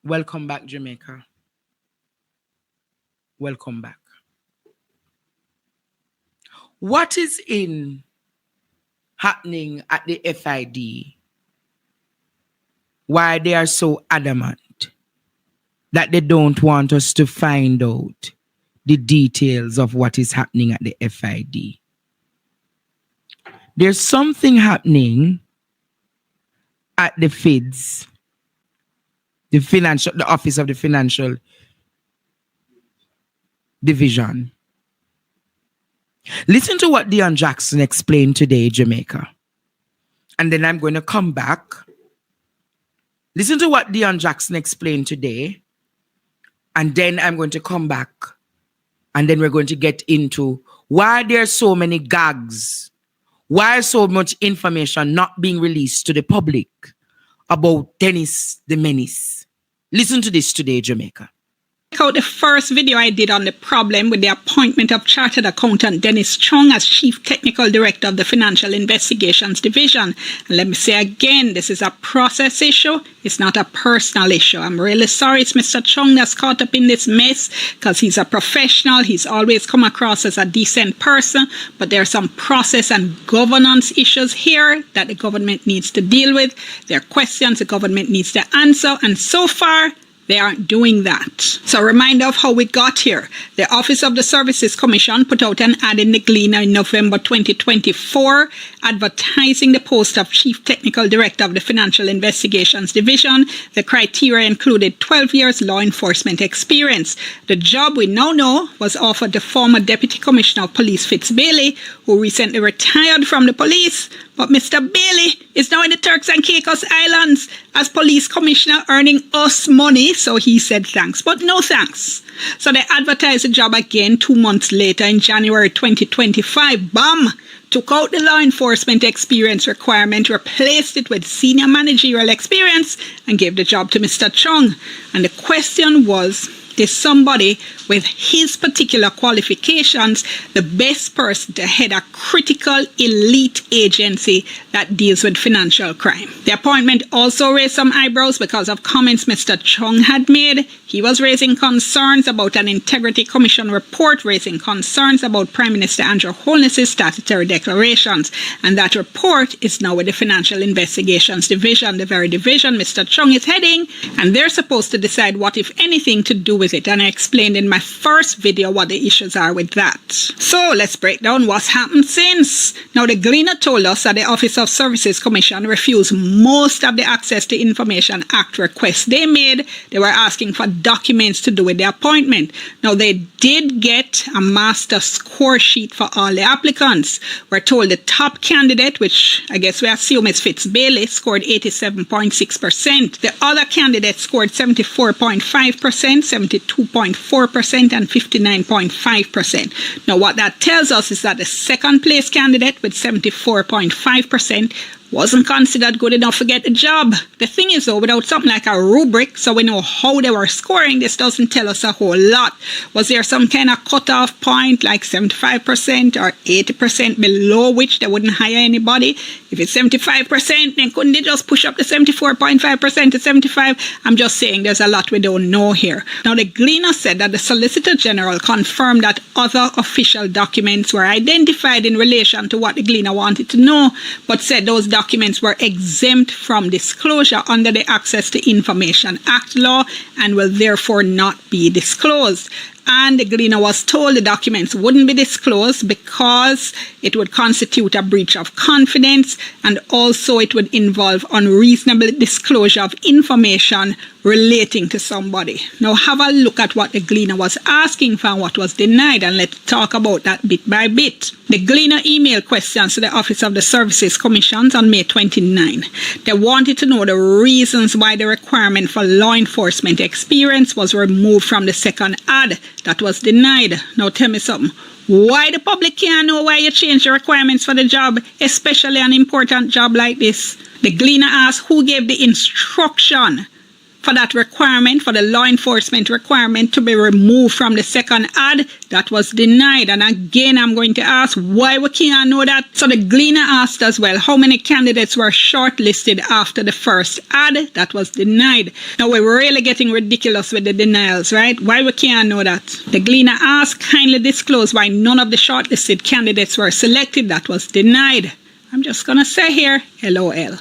Welcome back, Jamaica. Welcome back. What is happening at the FID? Why they are so adamant that they don't want us to find out the details of what is happening at the FID? There's something happening at the FIDS, the Office of the Financial Division. Listen to what Dion Jackson explained today, Jamaica. And then I'm going to come back. Listen to what Dion Jackson explained today. And then I'm going to come back. And then we're going to get into why there's so many gags. Why so much information not being released to the public about Dennis the Menace? Listen to this today, Jamaica. Check out the first video I did on the problem with the appointment of Chartered Accountant Dennis Chung as Chief Technical Director of the Financial Investigations Division. And let me say again, this is a process issue. It's not a personal issue. I'm really sorry it's Mr. Chung that's caught up in this mess because he's a professional. He's always come across as a decent person. But there are some process and governance issues here that the government needs to deal with. There are questions the government needs to answer. And so far, they aren't doing that. So a reminder of how we got here. The Office of the Services Commission put out an ad in the Gleaner in November 2024 advertising the post of Chief Technical Director of the Financial Investigations Division. The criteria included 12 years law enforcement experience. The job we now know was offered the former Deputy Commissioner of Police Fitz Bailey, who recently retired from the police. But Mr. Bailey is now in the Turks and Caicos Islands as police commissioner earning us money. So he said thanks, but no thanks. So they advertised the job again 2 months later in January 2025. Bam! Took out the law enforcement experience requirement, replaced it with senior managerial experience, and gave the job to Mr. Chung. And the question was, is somebody with his particular qualifications the best person to head a critical elite agency that deals with financial crime? The appointment also raised some eyebrows because of comments Mr. Chung had made. He was raising concerns about an Integrity Commission report, raising concerns about Prime Minister Andrew Holness's statutory declarations. And that report is now with the Financial Investigations Division, the very division Mr. Chung is heading, and they're supposed to decide what, if anything, to do with it. And I explained in my first video what the issues are with that. So let's break down what's happened since. Now, the Gleaner told us that the Office of Services Commission refused most of the Access to Information Act requests they made. They were asking for documents to do with the appointment. Now, they did get a master score sheet for all the applicants. We're told the top candidate, which I guess we assume is Fitz Bailey, scored 87.6%. The other candidates scored 74.5%, 72.4%, and 59.5%. Now, what that tells us is that the second place candidate with 74.5% wasn't considered good enough to get the job. The thing is, though, without something like a rubric, so we know how they were scoring, this doesn't tell us a whole lot. Was there some kind of cutoff point, like 75% or 80% below which they wouldn't hire anybody? If it's 75%, then couldn't they just push up the 74.5% to 75? I'm just saying there's a lot we don't know here. Now, the Gleaner said that the Solicitor General confirmed that other official documents were identified in relation to what the Gleaner wanted to know, but said those documents were exempt from disclosure under the Access to Information Act law and will therefore not be disclosed. And the Gleaner was told the documents wouldn't be disclosed because it would constitute a breach of confidence, and also it would involve unreasonable disclosure of information relating to somebody. Now have a look at what the Gleaner was asking for and what was denied, and let's talk about that bit by bit. The Gleaner emailed questions to the Office of the Services Commissions on May 29. They wanted to know the reasons why the requirement for law enforcement experience was removed from the second ad. That was denied. Now tell me something. Why the public can't know why you changed the requirements for the job, especially an important job like this? The Gleaner asked who gave the instruction for that requirement, for the law enforcement requirement to be removed from the second ad. That was denied. And again, I'm going to ask why we can't know that. So the Gleaner asked as well, how many candidates were shortlisted after the first ad? That was denied. Now we're really getting ridiculous with the denials, right? Why we can't know that? The Gleaner asked, kindly disclose why none of the shortlisted candidates were selected. That was denied. I'm just going to say here, LOL.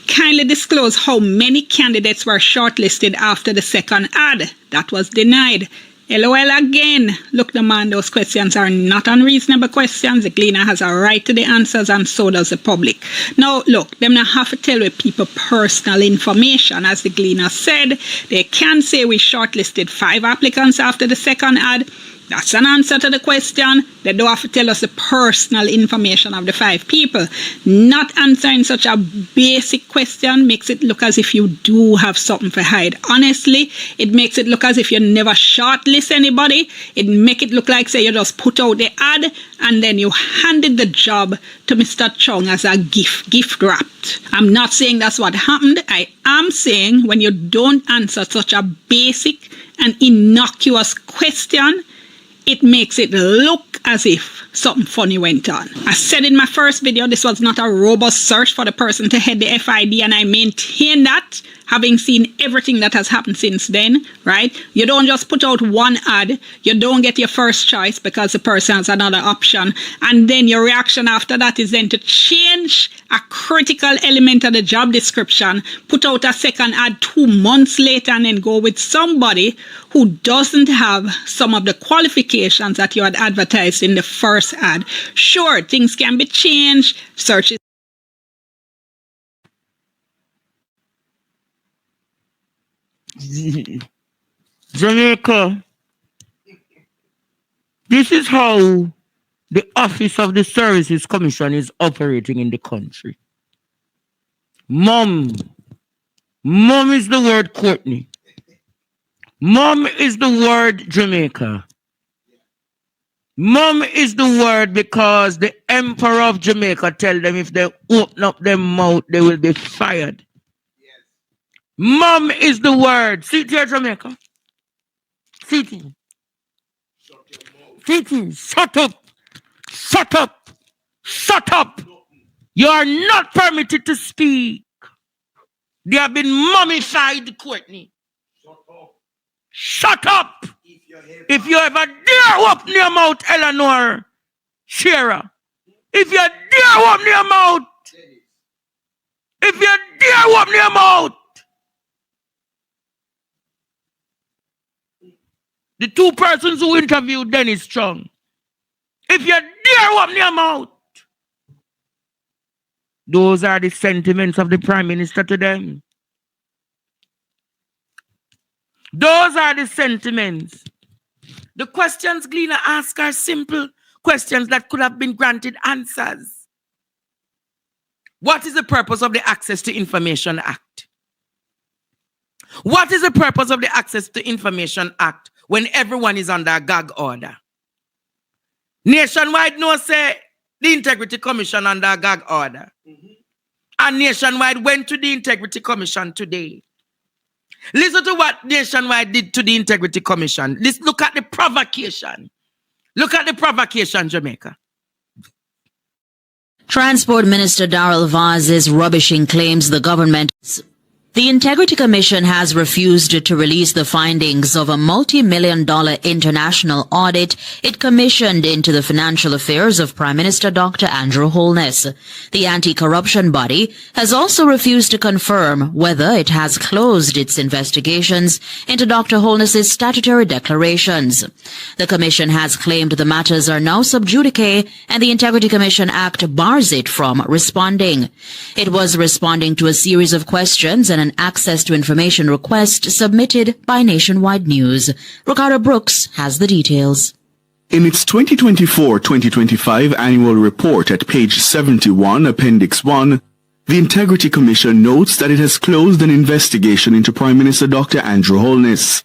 Kindly disclose how many candidates were shortlisted after the second ad. That was denied. LOL again. Look, the man, those questions are not unreasonable questions. The Gleaner has a right to the answers, and so does the public. Now, look, them not have to tell with people personal information. As the Gleaner said, they can say we shortlisted 5 applicants after the second ad. That's an answer to the question. They don't have to tell us the personal information of the 5 people. Not answering such a basic question makes it look as if you do have something to hide. Honestly, it makes it look as if you never shortlist anybody. It make it look like, say, you just put out the ad and then you handed the job to Mr. Chung as a gift wrapped. I'm not saying that's what happened. I am saying when you don't answer such a basic and innocuous question, it makes it look as if something funny went on. I said in my first video, this was not a robust search for the person to head the FID, and I maintain that, having seen everything that has happened since then, right? You don't just put out one ad, you don't get your first choice because the person has another option, and then your reaction after that is then to change a critical element of the job description, put out a second ad 2 months later, and then go with somebody who doesn't have some of the qualifications that you had advertised in the first ad. Sure, things can be changed, searches. Jamaica, this is how the Office of the Services Commission is operating in the country. Mom is the word Courtney. Mom is the word Jamaica. Mom is the word because the Emperor of Jamaica tell them if they open up their mouth, they will be fired. Yes. Mom is the word. See it here, Jamaica. See it. Shut up. Shut up. Shut up. You are not permitted to speak. They have been mummified, Courtney. Shut up. If you ever dare open your mouth, Eleanor Shearer. If you dare open your mouth. If you dare open your mouth. The 2 persons who interviewed Dennis Chung. If you dare open your mouth. Those are the sentiments of the Prime Minister to them. Those are the sentiments. The questions Gleaner asked are simple questions that could have been granted answers. What is the purpose of the Access to Information Act? What is the purpose of the Access to Information Act when everyone is under a gag order? Nationwide no say the Integrity Commission under a gag order. And Nationwide went to the Integrity Commission today. Listen to what Nationwide did to the Integrity Commission. Let's look at the provocation. Look at the provocation, Jamaica. Transport Minister Darrell Vaz's rubbishing claims the government. The Integrity Commission has refused to release the findings of a multi-million-dollar international audit it commissioned into the financial affairs of Prime Minister Dr. Andrew Holness. The anti-corruption body has also refused to confirm whether it has closed its investigations into Dr. Holness's statutory declarations. The Commission has claimed the matters are now sub judice and the Integrity Commission Act bars it from responding. It was responding to a series of questions and an access to information request submitted by Nationwide News. Ricardo Brooks has the details. In its 2024-2025 annual report at page 71, Appendix 1, the Integrity Commission notes that it has closed an investigation into Prime Minister Dr. Andrew Holness.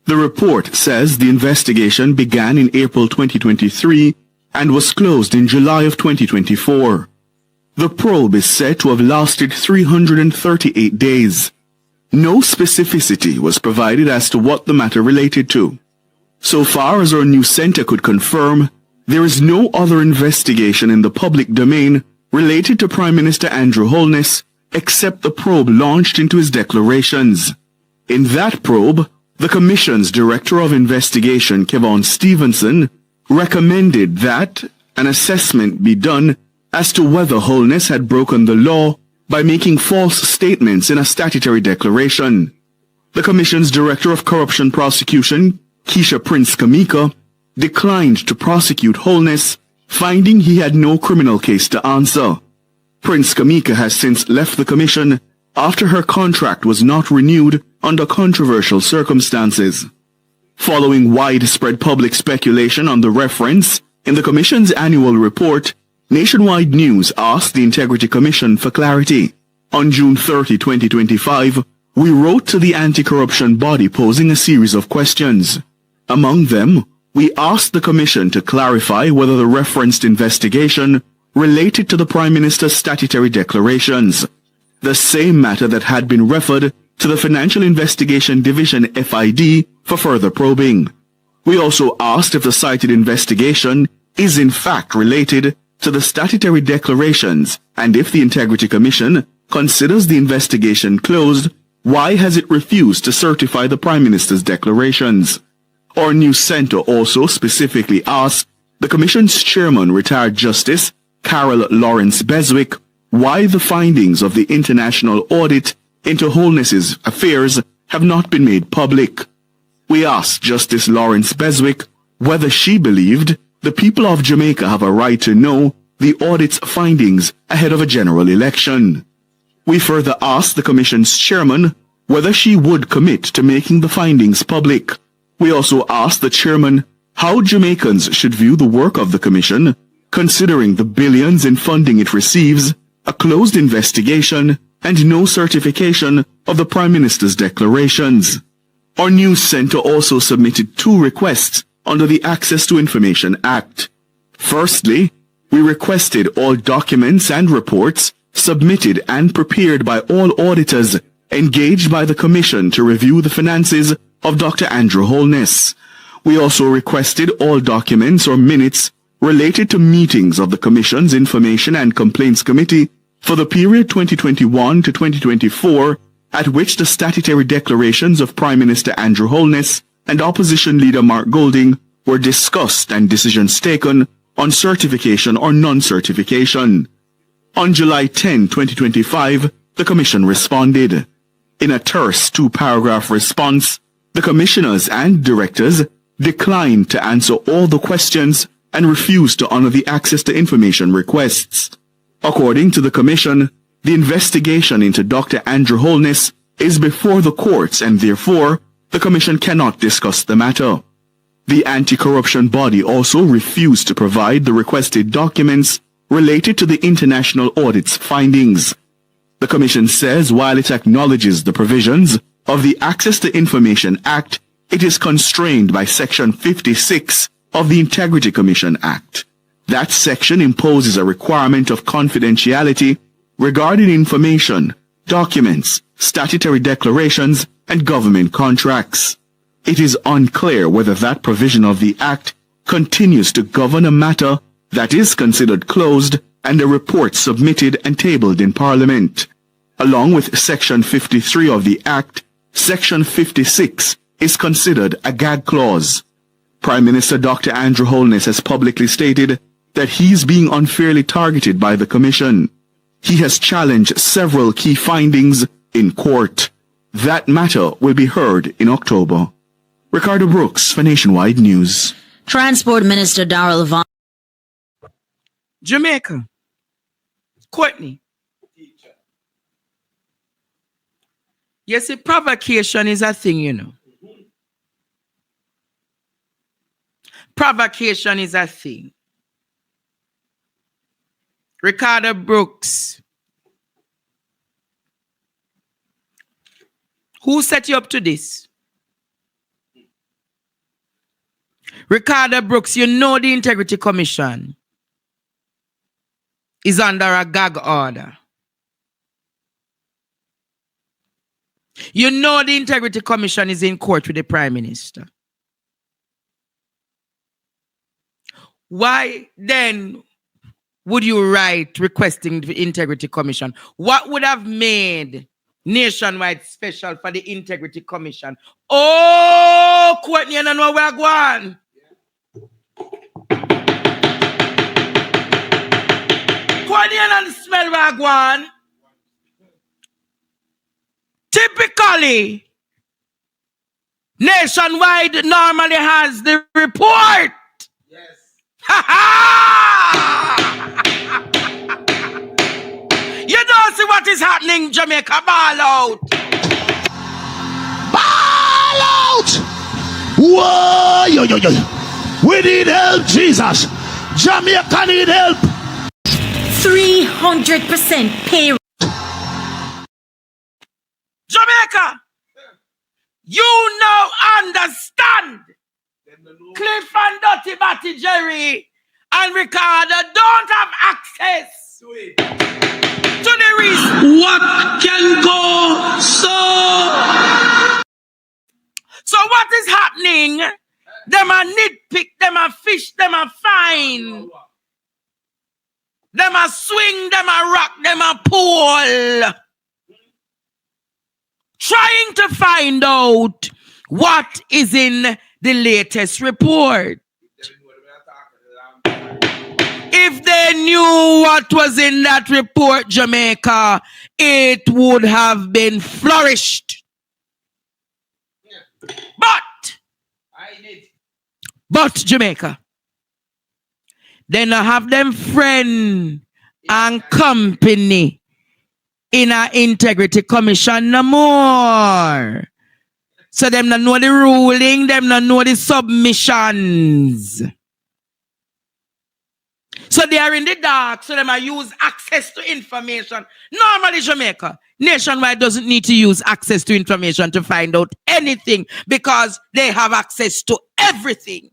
The report says the investigation began in April 2023 and was closed in July of 2024. The probe is said to have lasted 338 days. no specificity was provided as to what the matter related to. So far as our news center could confirm, there is no other investigation in the public domain related to Prime Minister Andrew Holness except the probe launched into his declarations. In that probe, the Commission's Director of Investigation, Kevon Stevenson, recommended that an assessment be done as to whether Holness had broken the law by making false statements in a statutory declaration. The Commission's Director of Corruption Prosecution, Keisha Prince Kamika, declined to prosecute Holness, finding he had no criminal case to answer. Prince Kamika has since left the Commission after her contract was not renewed under controversial circumstances. Following widespread public speculation on the reference in the Commission's annual report, Nationwide News asked the Integrity Commission for clarity. On June 30, 2025, we wrote to the anti-corruption body posing a series of questions. Among them, we asked the Commission to clarify whether the referenced investigation related to the Prime Minister's statutory declarations, the same matter that had been referred to the Financial Investigation Division FID for further probing. We also asked if the cited investigation is in fact related to the statutory declarations, and if the Integrity Commission considers the investigation closed, why has it refused to certify the Prime Minister's declarations? Our news center also specifically asked the Commission's Chairman, retired Justice Carol Lawrence Beswick, why the findings of the international audit into Holness's affairs have not been made public. We asked Justice Lawrence Beswick whether she believed the people of Jamaica have a right to know the audit's findings ahead of a general election. We further asked the Commission's Chairman whether she would commit to making the findings public. We also asked the Chairman how Jamaicans should view the work of the Commission, considering the billions in funding it receives, a closed investigation, and no certification of the Prime Minister's declarations. Our news center also submitted 2 requests under the Access to Information Act. Firstly, we requested all documents and reports submitted and prepared by all auditors engaged by the Commission to review the finances of Dr. Andrew Holness. We also requested all documents or minutes related to meetings of the Commission's Information and Complaints Committee for the period 2021 to 2024, at which the statutory declarations of Prime Minister Andrew Holness and Opposition Leader Mark Golding were discussed and decisions taken on certification or non-certification. On July 10, 2025, the Commission responded. In a terse 2-paragraph response, the Commissioners and Directors declined to answer all the questions and refused to honor the access to information requests. According to the Commission, the investigation into Dr. Andrew Holness is before the courts, and therefore, the Commission cannot discuss the matter. The anti-corruption body also refused to provide the requested documents related to the international audit's findings. The Commission says while it acknowledges the provisions of the Access to Information Act, it is constrained by Section 56 of the Integrity Commission Act. That section imposes a requirement of confidentiality regarding information, documents, statutory declarations, and government contracts. It is unclear whether that provision of the Act continues to govern a matter that is considered closed and a report submitted and tabled in Parliament. Along with Section 53 of the Act, Section 56 is considered a gag clause. Prime Minister Dr. Andrew Holness has publicly stated that he is being unfairly targeted by the Commission. He has challenged several key findings in court. That matter will be heard in October. Ricardo Brooks for Nationwide News. Transport Minister Darrell Vaughan. Jamaica. Courtney. You see, provocation is a thing, you know. Provocation is a thing. Ricardo Brooks. Who set you up to this? Ricardo Brooks, you know the Integrity Commission is under a gag order. You know the Integrity Commission is in court with the Prime Minister. Why then would you write requesting the Integrity Commission? What would have made nationwide special for the Integrity Commission? Oh, Courtney, I don't know where I'm going. Courtney, I don't smell where I'm going. Typically, nationwide normally has the report. Yes. You don't see what is happening, Jamaica. Ball out. Ball out. Whoa, yo, yo, yo. We need help, Jesus. Jamaica need help. 300% pay. Jamaica, you now understand. Cliff and Dirty Batty Jerry and Ricardo don't have access to the reason. What can go so? So what is happening? Them a nitpick, them a fish, them a fine. Them a swing, them a rock, them a pull. Trying to find out what is in the latest report. If they knew what was in that report, Jamaica, it would have been flourished. But Jamaica, they now have them friend and company in our Integrity Commission no more. So them not know the ruling, them not know the submissions. So they are in the dark, so them are use access to information. Normally Jamaica, nationwide doesn't need to use access to information to find out anything because they have access to everything.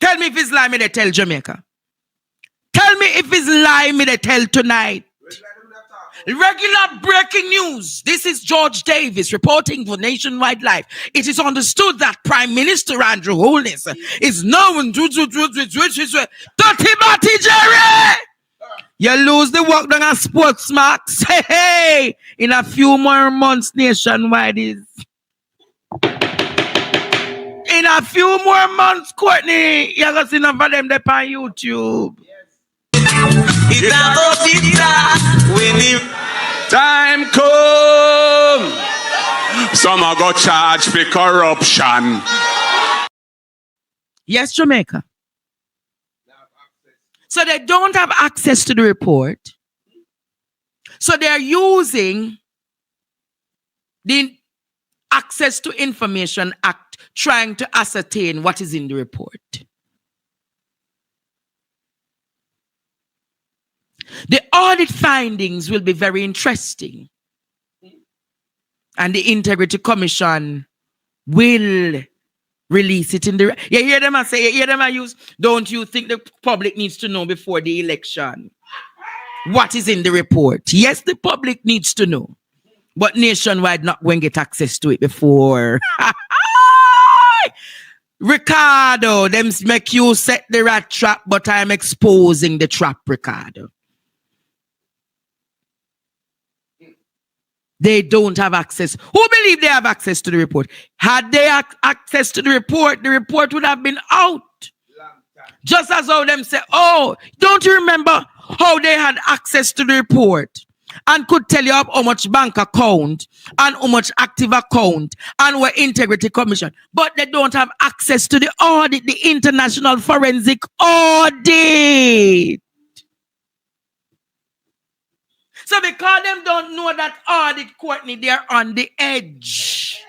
Tell me if it's lie, me they tell Jamaica. Tell me if it's lie, me they tell tonight. Regular breaking news. This is George Davis reporting for Nationwide Live. It is understood that Prime Minister Andrew Holness is known to Dirty Batty Jerry. You lose the work done on Sports Max. Hey, in a few more months, Nationwide is. In a few more months, Courtney, you're going to see enough of them there on YouTube. Time come. Some are got charged for corruption. Yes, Jamaica. So they don't have access to the report. So they're using the Access to Information Act trying to ascertain what is in the report. The audit findings will be very interesting. And the Integrity Commission will release it in the... You hear them say, you hear them use, don't you think the public needs to know before the election what is in the report? Yes, the public needs to know. But Nationwide not going to get access to it before. Ricardo, them make you set the rat trap, but I'm exposing the trap, Ricardo. They don't have access. Who believe they have access to the report? Had they access to the report would have been out. Just as how them say, oh, don't you remember how they had access to the report and could tell you how much bank account and how much active account and what Integrity Commission, but they don't have access to the audit, the International Forensic Audit. So because them don't know that audit, Courtney, they're on the edge.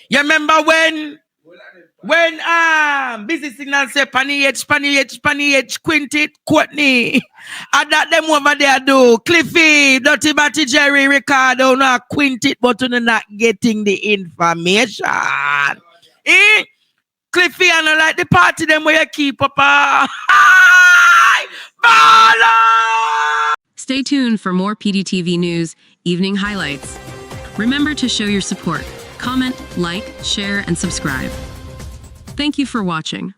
You remember when Busy Signal say Panny H, Quintit, Courtney. And that them over there do. Cliffy, Dirty Batty Jerry, Ricardo, no Quintit, but you're not getting the information. Cliffy, and I like the party them where you keep up. Stay tuned for more PDTV News Evening Highlights. Remember to show your support. Comment, like, share, and subscribe. Thank you for watching.